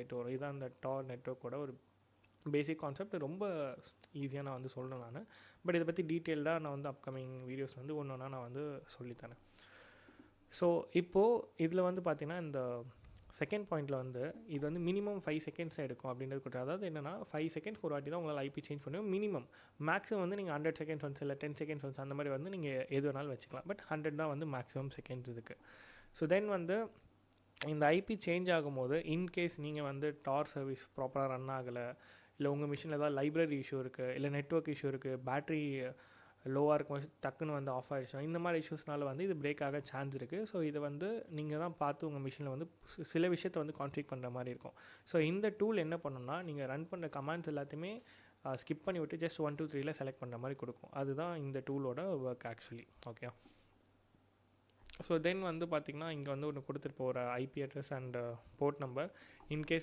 ஆகிட்டு வரும். இதுதான் அந்த டார் நெட்வொர்க்கோட ஒரு பேசிக் கான்செப்ட். ரொம்ப ஈஸியாக நான் வந்து சொல்கிறேன் நான். பட் இதை பற்றி டீட்டெயில்டாக நான் வந்து அப்கமிங் வீடியோஸ் வந்து ஒன்று ஒன்றா நான் வந்து சொல்லித்தரேன். ஸோ இப்போது இதில் வந்து பார்த்திங்கன்னா இந்த செகண்ட் பாயிண்ட்டில் வந்து இது வந்து மினிமம் 5 செகண்ட்ஸ் எடுக்கும் அப்படின்றது கொடுத்து. அதாவது என்னென்னா 5 செகண்ட்ஸ் ஒரு வாட்டி தான் உங்களால் ஐபி சேஞ்ச் பண்ணுவோம். மினிமம் மேக்ஸிமம் வந்து நீங்கள் 100 செகண்ட்ஸ் ஒன்ஸ் இல்லை 10 செகண்ட்ஸ் ஒன்ஸ் அந்த மாதிரி வந்து நீங்கள் எது வேணாலும் வச்சுக்கலாம். பட் 100 தான் வந்து மேக்ஸிமம் செகண்ட்ஸ் இருக்குது. ஸோ தென் வந்து இந்த ஐபி சேஞ்ச் ஆகும்போது இன்கேஸ் நீங்கள் வந்து டார் சர்வீஸ் ப்ராப்பராக ரன் ஆகலை, இல்லை உங்கள் மிஷினில் ஏதாவது லைப்ரரி இஷ்யூ இருக்குது, இல்லை நெட்வொர்க் இஷ்யூ இருக்குது, பேட்ரி லோவாக இருக்கும்போது டக்குன்னு வந்து ஆஃப் ஆகிடுச்சுன்னா இந்த மாதிரி இஷ்யூஸ்னால வந்து இது பிரேக் ஆக சான்ஸ் இருக்குது. ஸோ இதை வந்து நீங்கள் தான் பார்த்து உங்கள் மிஷினில் வந்து சில விஷயத்தை வந்து கான்ஃபிக் பண்ணுற மாதிரி இருக்கும். ஸோ இந்த டூல் என்ன பண்ணணும்னா நீங்கள் ரன் பண்ணுற கமாண்ட்ஸ் எல்லாத்தையுமே ஸ்கிப் பண்ணி விட்டு ஜஸ்ட் 1 2 3 செலக்ட் பண்ணுற மாதிரி கொடுக்கும். அதுதான் இந்த டூலோட work actually. Okay. So then வந்து பார்த்திங்கன்னா இங்கே வந்து ஒன்று கொடுத்துட்டு போகிற IP address and port number. In case